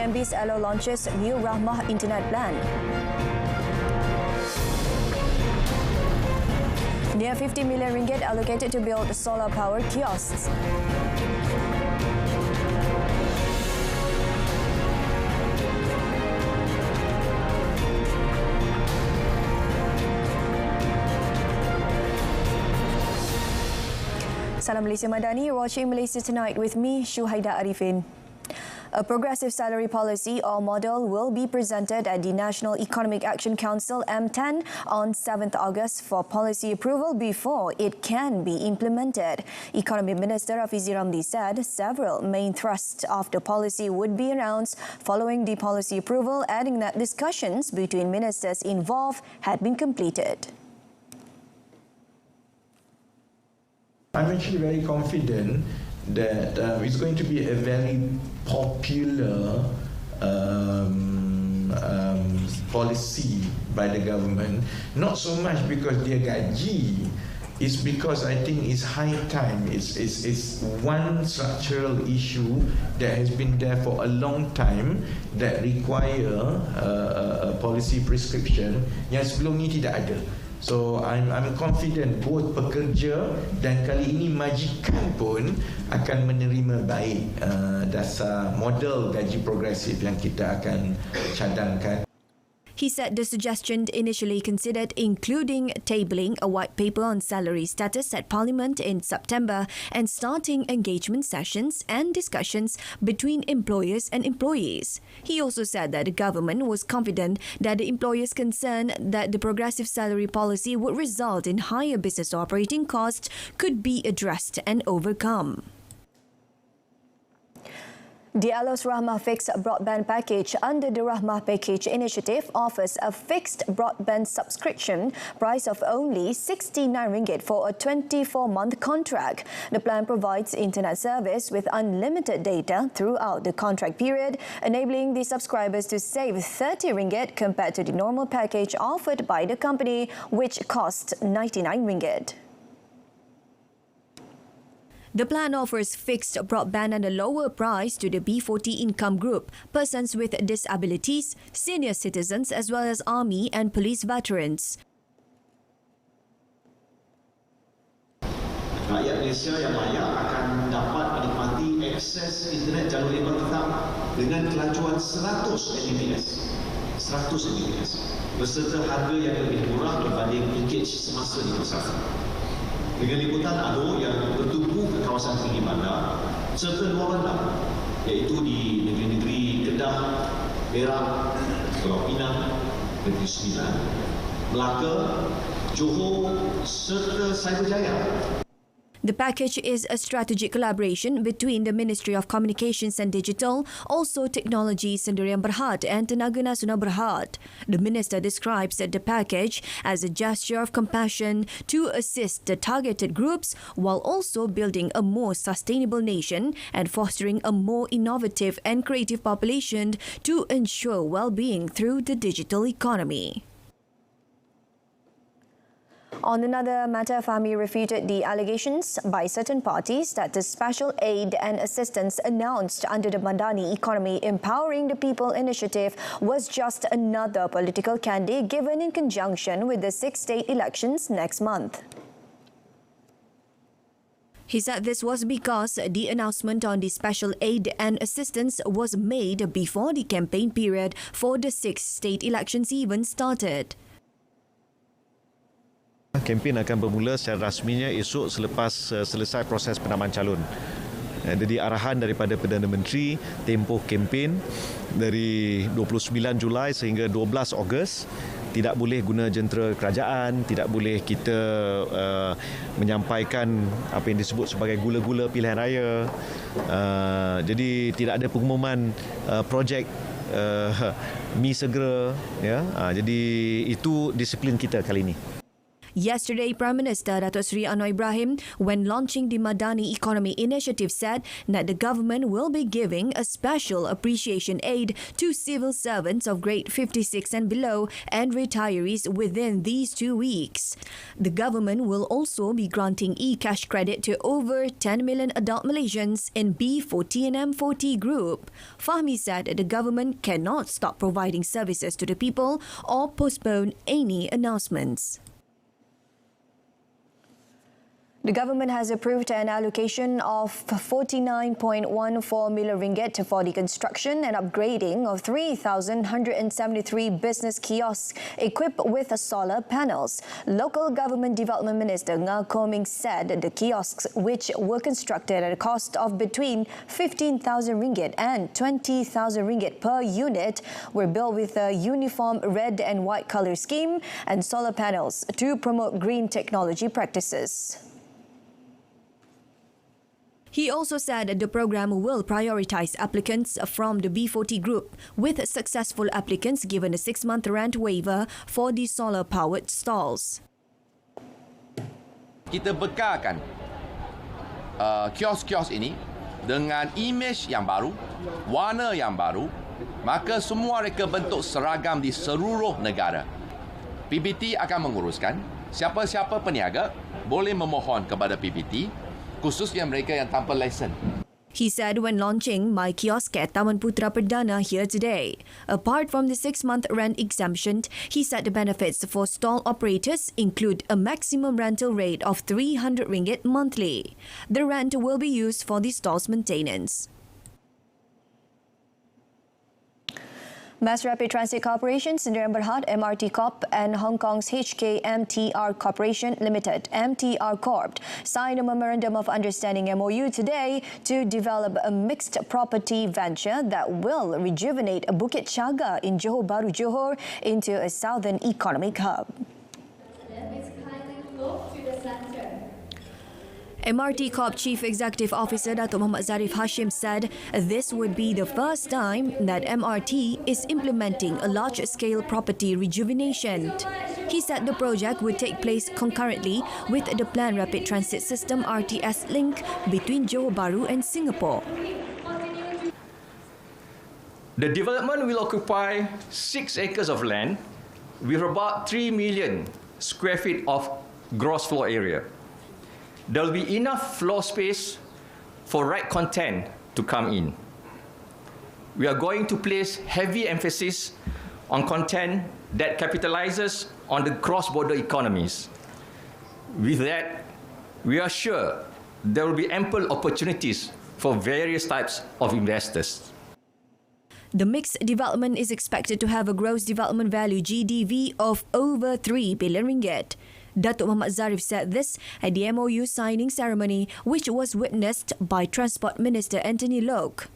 PNB's Elo launches new Rahmah internet plan. Near 50 million ringgit allocated to build solar power kiosks. Salam Malaysia Madani, you're watching Malaysia Tonight with me, Shuhaida Arifin. A progressive salary policy or model will be presented at the National Economic Action Council M10 on 7th August for policy approval before it can be implemented. Economy Minister Afizi Ramli said several main thrusts of the policy would be announced following the policy approval, adding that discussions between ministers involved had been completed. I'm actually very confident that it's going to be a very popular policy by the government. Not so much because dia gaji, it's because I think it's high time. It's one structural issue that has been there for a long time that require a policy prescription yang sebelum ni tidak ada. So I'm confident both pekerja dan kali ini majikan pun akan menerima baik dasar model gaji progresif yang kita akan cadangkan. He said the suggestion initially considered including tabling a white paper on salary status at Parliament in September and starting engagement sessions and discussions between employers and employees. He also said that the government was confident that the employers concerned that the progressive salary policy would result in higher business operating costs could be addressed and overcome. The Alo's Rahmah Fixed Broadband Package under the Rahmah Package Initiative offers a fixed broadband subscription price of only RM69 for a 24-month contract. The plan provides internet service with unlimited data throughout the contract period, enabling the subscribers to save RM30 compared to the normal package offered by the company, which costs RM99. The plan offers fixed broadband at a lower price to the B40 income group, persons with disabilities, senior citizens as well as army and police veterans. Rakyat Malaysia yang layak akan dapat menikmati akses internet jalur lebar tetap dengan kelajuan 100 Mbps. 100 Mbps. Berserta harga yang lebih murah berbanding pakej semasa di pasaran. Dengan liputan ado yang bertumpu ke kawasan tinggi bandar serta luar bandar, iaitu di negeri-negeri Kedah, Perak, Pulau Pinang, Negeri Sembilan, Melaka, Johor serta Cyberjaya. The package is a strategic collaboration between the Ministry of Communications and Digital, also Technology Sendirian Berhad and Tenaga Nasional Berhad. The minister describes the package as a gesture of compassion to assist the targeted groups while also building a more sustainable nation and fostering a more innovative and creative population to ensure well-being through the digital economy. On another matter, Fahmi refuted the allegations by certain parties that the special aid and assistance announced under the Madani Economy Empowering the People initiative was just another political candy given in conjunction with the 6 state elections next month. He said this was because the announcement on the special aid and assistance was made before the campaign period for the 6 state elections even started. Kempen akan bermula secara rasminya esok selepas selesai proses penamaan calon. Jadi arahan daripada Perdana Menteri tempoh kempen dari 29 Julai sehingga 12 Ogos tidak boleh guna jentera kerajaan, tidak boleh kita menyampaikan apa yang disebut sebagai gula-gula pilihan raya. Jadi tidak ada pengumuman projek mi segera, ya. Jadi itu disiplin kita kali ini. Yesterday, Prime Minister Datuk Seri Anwar Ibrahim, when launching the Madani Economy Initiative, said that the government will be giving a special appreciation aid to civil servants of grade 56 and below and retirees within these 2 weeks. The government will also be granting e-cash credit to over 10 million adult Malaysians in B40 and M40 group. Fahmi said the government cannot stop providing services to the people or postpone any announcements. The government has approved an allocation of 49.14 million ringgit for the construction and upgrading of 3,173 business kiosks equipped with solar panels. Local Government Development Minister Nga Koming said the kiosks, which were constructed at a cost of between 15,000 ringgit and 20,000 ringgit per unit, were built with a uniform red and white colour scheme and solar panels to promote green technology practices. He also said the program will prioritise applicants from the B40 group, with successful applicants given a 6-month rent waiver for the solar-powered stalls. Kita bekalkan kios-kios ini dengan imej yang baru, warna yang baru, maka semua reka bentuk seragam di seluruh negara. PBT akan menguruskan siapa-siapa peniaga boleh memohon kepada PBT, khususnya mereka yang tanpa lesen. He said when launching My Kiosk at Taman Putra Perdana here today. Apart from the 6-month rent exemption, he said the benefits for stall operators include a maximum rental rate of 300 ringgit monthly. The rent will be used for the stall's maintenance. Mass Rapid Transit Corporation, Sdn Bhd, MRT Corp and Hong Kong's HKMTR Corporation Limited, MTR Corp, signed a Memorandum of Understanding MOU today to develop a mixed property venture that will rejuvenate Bukit Chaga in Johor Bahru, Johor into a southern economic hub. MRT Corp Chief Executive Officer Datuk Muhammad Zarif Hashim said this would be the first time that MRT is implementing a large-scale property rejuvenation. He said the project would take place concurrently with the planned rapid transit system RTS link between Johor Bahru and Singapore. The development will occupy 6 acres of land with about 3 million square feet of gross floor area. There will be enough floor space for right content to come in. We are going to place heavy emphasis on content that capitalizes on the cross-border economies. With that, we are sure there will be ample opportunities for various types of investors. The mixed development is expected to have a gross development value GDV of over 3 billion ringgit. Datuk Muhammad Zarif said this at the MOU signing ceremony, which was witnessed by Transport Minister Anthony Loke.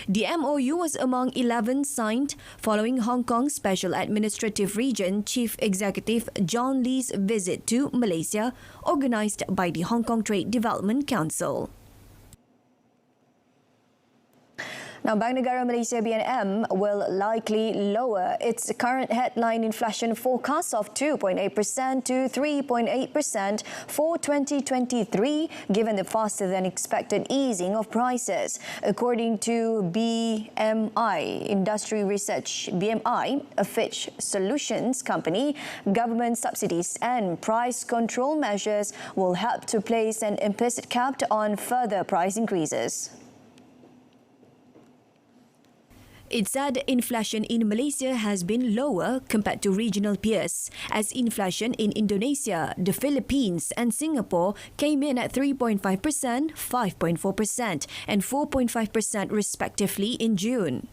The MOU was among 11 signed following Hong Kong Special Administrative Region Chief Executive John Lee's visit to Malaysia, organised by the Hong Kong Trade Development Council. Now, Bank Negara Malaysia BNM will likely lower its current headline inflation forecast of 2.8% to 3.8% for 2023, given the faster than expected easing of prices. According to BMI Industry Research, BMI, a Fitch Solutions company, government subsidies and price control measures will help to place an implicit cap on further price increases. It said inflation in Malaysia has been lower compared to regional peers, as inflation in Indonesia, the Philippines and Singapore came in at 3.5%, 5.4% and 4.5% respectively in June.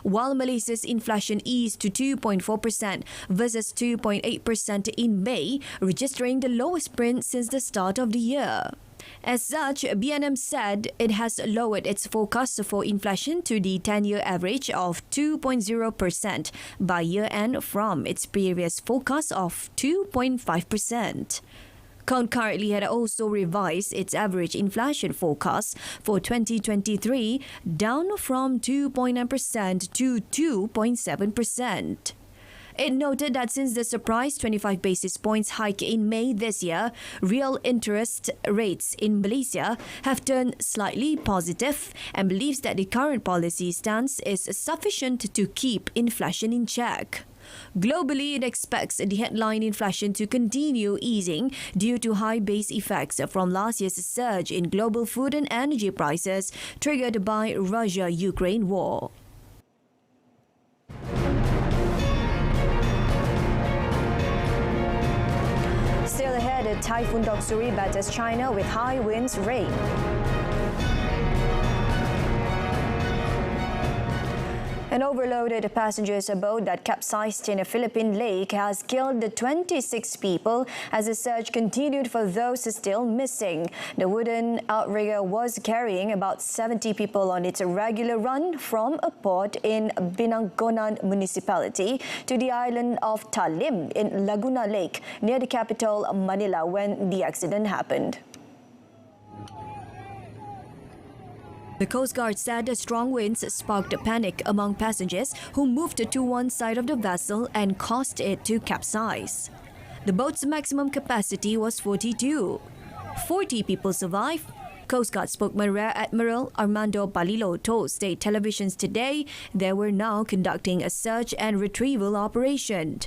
While Malaysia's inflation eased to 2.4% versus 2.8% in May, registering the lowest print since the start of the year. As such, BNM said it has lowered its forecast for inflation to the 10-year average of 2.0% by year-end from its previous forecast of 2.5%. Concurrently, had also revised its average inflation forecast for 2023 down from 2.9% to 2.7%. It noted that since the surprise 25 basis points hike in May this year, real interest rates in Malaysia have turned slightly positive and believes that the current policy stance is sufficient to keep inflation in check. Globally, it expects the headline inflation to continue easing due to high base effects from last year's surge in global food and energy prices triggered by Russia-Ukraine war. Still ahead, Typhoon Doksuri batters China with high winds, rain. An overloaded passengers boat that capsized in a Philippine lake has killed 26 people as the search continued for those still missing. The wooden outrigger was carrying about 70 people on its regular run from a port in Binangonan Municipality to the island of Talim in Laguna Lake near the capital Manila when the accident happened. The Coast Guard said the strong winds sparked panic among passengers who moved to one side of the vessel and caused it to capsize. The boat's maximum capacity was 42. 40 people survived. Coast Guard spokesman Rear Admiral Armando Palillo told state televisions today they were now conducting a search and retrieval operation.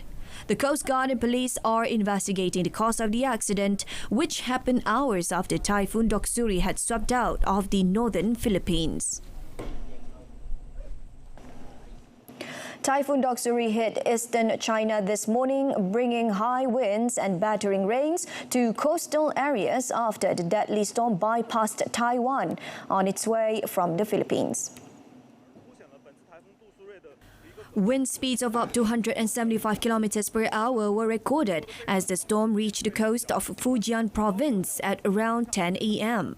The Coast Guard and police are investigating the cause of the accident, which happened hours after Typhoon Doksuri had swept out of the northern Philippines. Typhoon Doksuri hit eastern China this morning, bringing high winds and battering rains to coastal areas after the deadly storm bypassed Taiwan on its way from the Philippines. Wind speeds of up to 175 kilometers per hour were recorded as the storm reached the coast of Fujian province at around 10 a.m.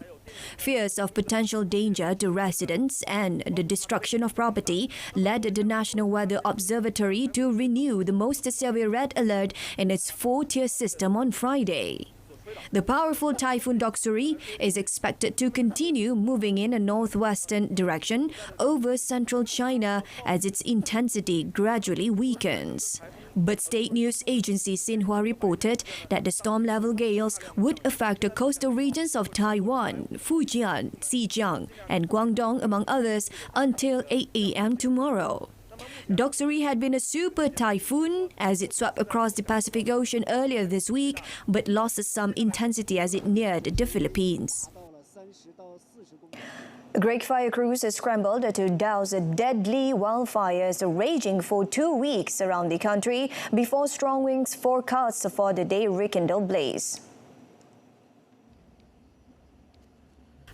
Fears of potential danger to residents and the destruction of property led the National Weather Observatory to renew the most severe red alert in its 4-tier system on Friday. The powerful Typhoon Doksuri is expected to continue moving in a northwestern direction over central China as its intensity gradually weakens. But state news agency Xinhua reported that the storm-level gales would affect the coastal regions of Taiwan, Fujian, Zhejiang, and Guangdong, among others, until 8 a.m. tomorrow. Doksuri had been a super typhoon as it swept across the Pacific Ocean earlier this week, but lost some intensity as it neared the Philippines. Great fire crews scrambled to douse deadly wildfires raging for 2 weeks around the country before strong winds forecast for the day rekindle blaze.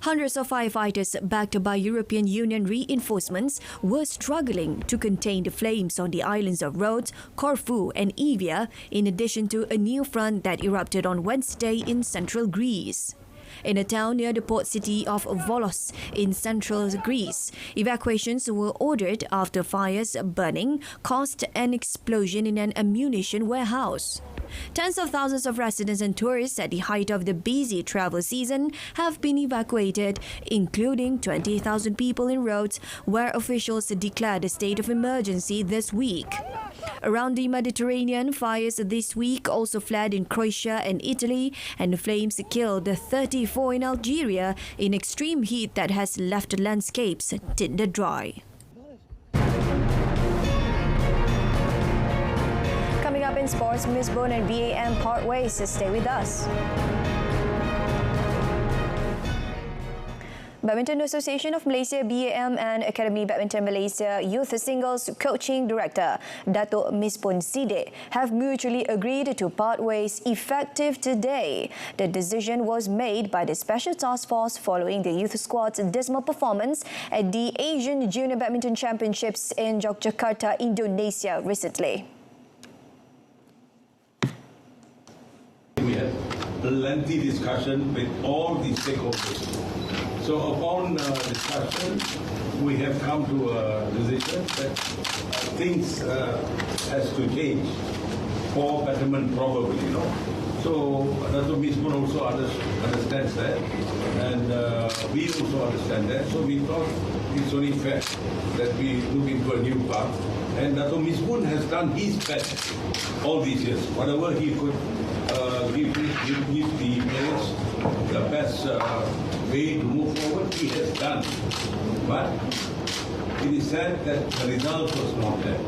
Hundreds of firefighters backed by European Union reinforcements were struggling to contain the flames on the islands of Rhodes, Corfu and Evia, in addition to a new front that erupted on Wednesday in central Greece. In a town near the port city of Volos in central Greece, evacuations were ordered after fires burning caused an explosion in an ammunition warehouse. Tens of thousands of residents and tourists at the height of the busy travel season have been evacuated, including 20,000 people in Rhodes, where officials declared a state of emergency this week. Around the Mediterranean, fires this week also fled in Croatia and Italy, and the flames killed 34 in Algeria in extreme heat that has left landscapes tinder dry. Coming up in sports, Miss Bone and BAM part ways, so stay with us. Badminton Association of Malaysia, BAM, and Academy Badminton Malaysia Youth Singles Coaching Director Dato' Miss Pon Sidek have mutually agreed to part ways effective today. The decision was made by the Special Task Force following the youth squad's dismal performance at the Asian Junior Badminton Championships in Yogyakarta, Indonesia recently. We had lengthy discussion with all the stakeholders. So upon discussion, we have come to a decision that things has to change for betterment probably, So Dato' Misbun also understands that, and we also understand that. So we thought it's only fair that we look into a new path. And Dato' Misbun has done his best all these years. Whatever he could give the players the best way to move forward, he has done. But it is said that the result was not there.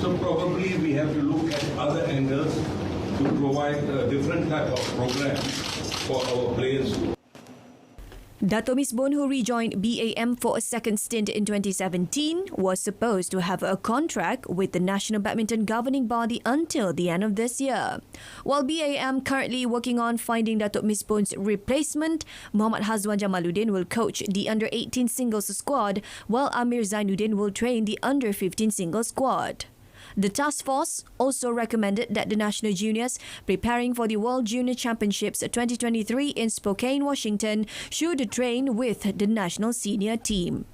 So probably we have to look at other angles to provide a different type of program for our players. Dato' Misbun, who rejoined BAM for a second stint in 2017, was supposed to have a contract with the National Badminton Governing Body until the end of this year. While BAM currently working on finding Dato' Misbun's replacement, Muhammad Hazwan Jamaluddin will coach the under-18 singles squad, while Amir Zainuddin will train the under-15 singles squad. The task force also recommended that the national juniors preparing for the World Junior Championships 2023 in Spokane, Washington, should train with the national senior team.